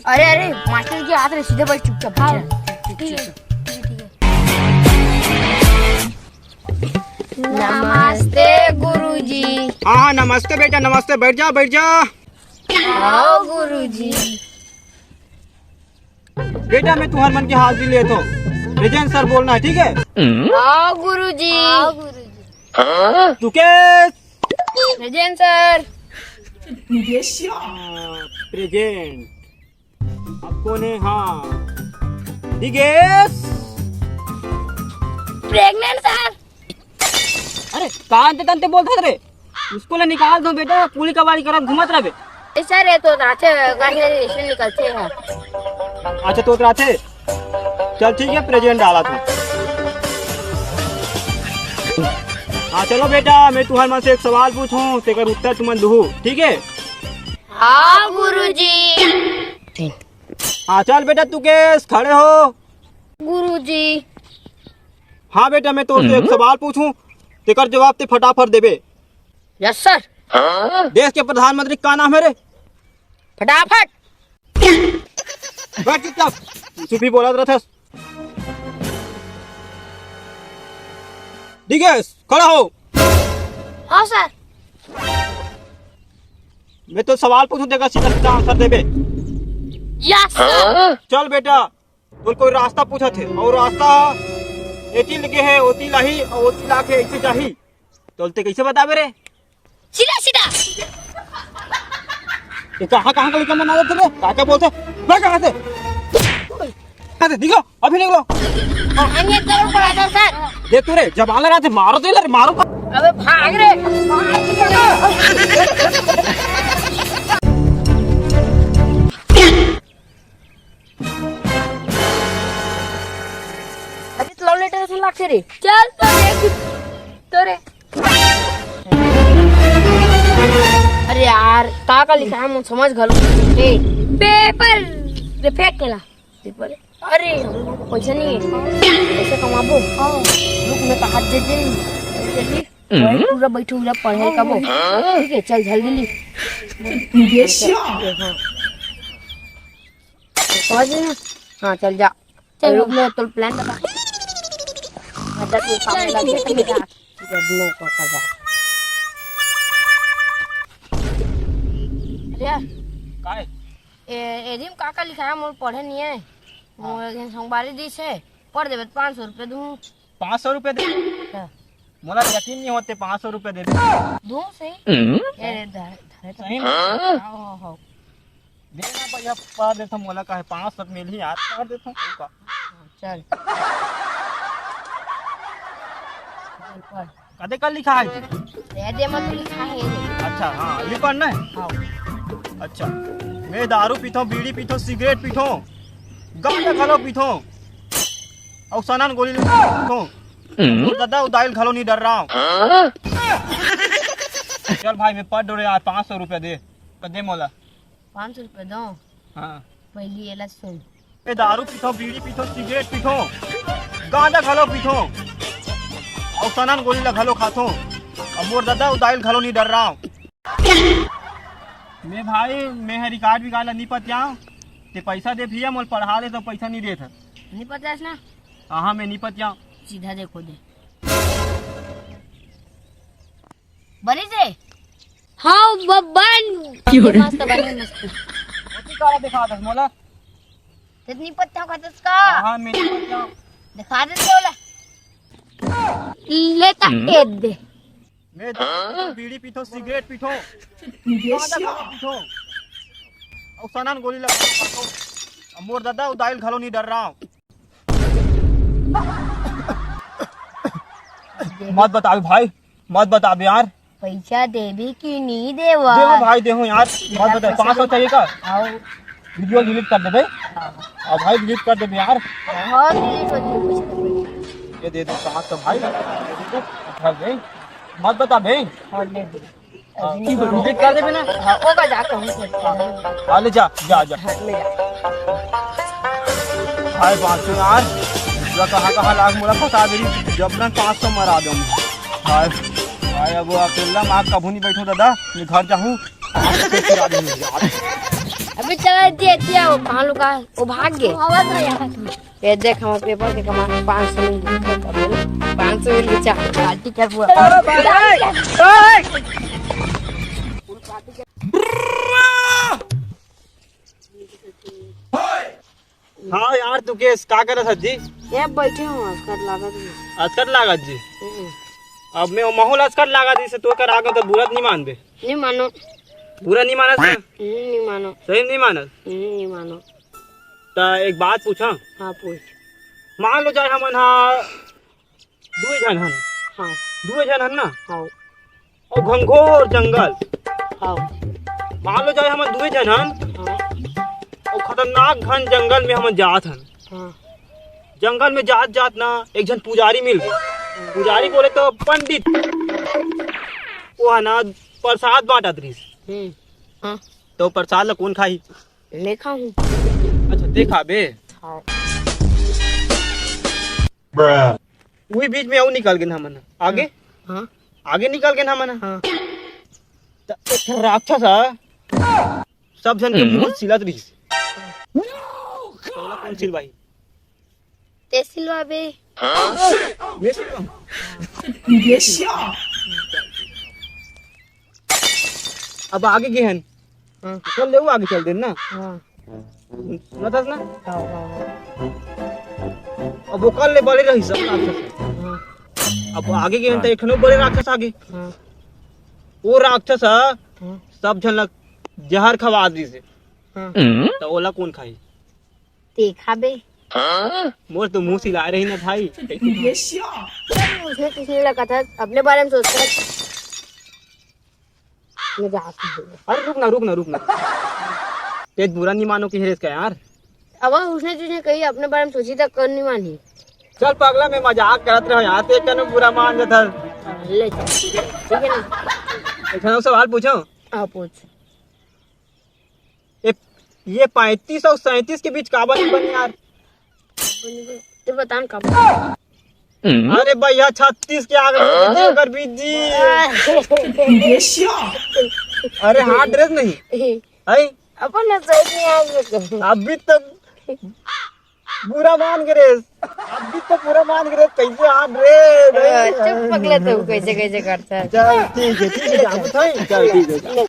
अरे अरे मास्टर के हाथ में सीधे बैठ चुपचाप। हाँ ठीक है। नमस्ते गुरुजी। हाँ नमस्ते बेटा, नमस्ते। बैठ जा बैठ जा। आओ गुरुजी। बेटा मैं तुम्हारे मन की हाजिरी लेता हूँ। प्रेजेंट सर बोलना है, ठीक है? आओ गुरुजी। तू के प्रेजेंट सर। प्रेजेंट अब कौन है? हाँ दिगेश। Pregnant sir. अरे कहाँ तंते बोलता रे? उसको ले निकाल दो बेटा, पूरी कबाड़ी करत घुमत रहे। सर ये तो राते गाड़ी निकलते हैं। अच्छा तो थे। चल ठीक है, प्रेजेंट डाला था। हाँ चलो बेटा, मैं तुम्हारे मन से एक सवाल पूछूं, तेकर उत्तर तुम दू, ठीक है? हाँ गुरुजी। हाँ चल बेटा, तू केस खड़े हो। गुरुजी। हाँ बेटा, मैं तुमसे एक सवाल पूछूं, तेकर जवाब ते फटाफट देबे। Yes sir. देश के प्रधानमंत्री का नाम है रे? फटाफट। बैठ चुपचाप, चुप ही बोला था। दिगेश खड़ा हो। हाँ सर। मैं तो सवाल पूछूं, तेरा सीधा सीधा आंसर देबे। Yes sir. चल बेटा, तो कोई रास्ता पूछा थे और रास्ता एती लगे है, ओती लाही और ओती लाके ऐसे जाही, तो ते कैसे बताबे रे? सीधा सीधा। ये कहाँ कहाँ का लिखा बना देते रे? क्या बोलते? मैं कहाँ से? अरे निकलो, अभी निकलो। अन्य करोड़ पड़ा था सर। देख तू रे, जब आने रहा थे मारो तो रे, मारो। अबे भाग रे। अरे तो लव लेटर सुन लगते रे। चल तो रे। अरे यार का लिखा है मुझे समझ गलो। पेपर रे फेंक केला पेपर। अरे पैसा नहीं है, पैसे कमाबो। रुक मैं कहा दे जल्दी पूरा बैठो पूरा पढ़े कबो। ठीक है चल जल्दी ली। समझ ना? हाँ चल जा। चल रुक मैं तो प्लान बता। अच्छा तू सामने लग जा मेरा जब नो को कर। अरे काय एरिम काका लिखा है मोर पढ़े नहीं है। मोर संगवारी दी से पढ़ देबे 500 रुपए दूं। 500 रुपए दे? मोला यकीन नहीं होते 500 रुपए दे दे। दूं सही? अरे धरे तो सही हां देना भैया, पढ़ देता मोला का है 500 मिल ही यार, पढ़ देता का। चल पढ़। कदे कल लिखा है? दे मत लिखा है रे। अच्छा हाँ ये पढ़ना है। हां अच्छा, मैं दारू पीथो, बीड़ी पीथो, सिगरेट पीथो, गांजा खालो पीथो और सनान गोली पीथो, दादा उदाइल खालो नहीं डर रहा हूँ। चल भाई मैं पढ़ रहे यार, 500 रुपए दे। कदे मोला 500 रुपए दो। हाँ पहली एला सुन। मैं दारू पीथो, बीड़ी पीथो, सिगरेट पीथो, गांजा खालो पीथो और सनान गोली खालो खाथो और मोर दादा उदाइल खालो नहीं डर रहा हूँ। मैं भाई मैं रिकॉर्ड भी गाला नहीं पतिया ते पैसा दे भैया, मोल पढ़ा ले तो पैसा नहीं देता। नहीं पता है ना? हाँ मैं नहीं पतिया। सीधा देखो दे बड़ी से। हाँ बबन मस्त बनी मस्त। मोती काला दिखा दे मोला। कितनी पत्ता का इसका? हाँ मैं नहीं पतिया। दिखा दे बोला। लेता टेप दे। मैं तो बीड़ी पीथो, सिगरेट पीथो, गांजा पीथो और सनान गोली खाथो और मोर दादा उदाइल खालो नहीं डर रहा हूँ। मत बता भाई, मत बता यार। पैसा देवी की नहीं देवा? देहो भाई देहो यार, मत बता। 500 चाहिए का? आओ वीडियो डिलीट कर दे भाई। और भाई डिलीट कर दे यार। हाँ डिलीट हो गई। ये दे दो 500 भाई, उठा दे। मत बता भाई। हाँ दे दे। डिलीट कर दे ना। हाँ ओका जाकर हूँ। हाँ ले जा जा जा। हाँ ले जा। भाई 500 यार, कहाँ कहाँ लाख मोला फंसा दे, जब ना 500 मरा दूँ भाई। भाई अब वो अकेला माँ कभू नहीं बैठो दादा, मैं घर जाऊँ। अभी चला दिया वो कहाँ लुका है? वो भाग गए। ये देख हमारे पेपर के कमा 500 मिल गए। 500 मिल गए चार पार्टी कर पूरा। हाँ यार तू केस का करे सज्जी? ये बैठे हूँ अस्कर लागत में। अस्कर लागत जी। अब मैं माहौल अस्कर लागत इसे तो कर आगे तो बुरा नहीं मान बे। नहीं मानो। बुरा नहीं मानस ना? नहीं मानो। सही नहीं मानस? नहीं मानो। तो एक बात पूछा। हाँ पूछ। मान लो जाए हमन हाँ दुए जन हन। हाँ। दुए जन हन ना? हाँ। और घंघोर जंगल। हाँ। मान लो जाए हमन दुए जन हन। हाँ। और खतरनाक घन जंगल में हमन जात हन। हाँ। जंगल में जात जात ना एक जन पुजारी मिल गए। पुजारी बोले तो पंडित वो है ना प्रसाद बांटत रही। हाँ। तो प्रसाद ला कौन खाई? नहीं खाऊं। अच्छा देखा बे। हाँ। वही बीच में वो निकल गए हमन आगे। हाँ। आगे निकल गए हमन। हाँ। तो एक राक्षस है सब जन के मुंह सिलत रही। कौन सिल भाई? ते सिलवा बे। मैं सिलवा। अब आगे गए हन। हाँ। चल ले आगे चल दे ना। हाँ। सुनतस ना? हाँ। हाँ। अब वो कल ले बड़े रही सब राक्षस। हाँ। अब आगे गए हन तो एकनो बड़े राक्षस आगे। हाँ। वो राक्षस हाँ। सब जन लग जहर खवा दी से। हाँ। तो ओला कौन खाई? देखा बे। मोर तो मुंह सिला रही ना भाई। उसने किसने लगा था अपने बारे में सोचता है। अरे रुक ना तेज बुरा नहीं मानो कि हेरेस का यार। अब उसने तुझे कही अपने बारे में सोची था कर नहीं मानी। चल पगला मैं मजाक करत रहो यार ते कनो बुरा मान जाता। ले चल। ठीक है ना? एक सवाल पूछो। हाँ पूछ। ये 35 और 37 के बीच काबा नहीं बनी यार? तो बता कब। अरे भैया 36 के आगे कर बीजी। अरे हाथ ड्रेस नहीं है अपन सही नहीं आएंगे। अभी तक बुरा मान गिरे। अभी तो पूरा मान गिरे कैसे हाथ ड्रेस। चुप पगला तू कैसे कैसे करता है। चल ठीक है चल ठीक है।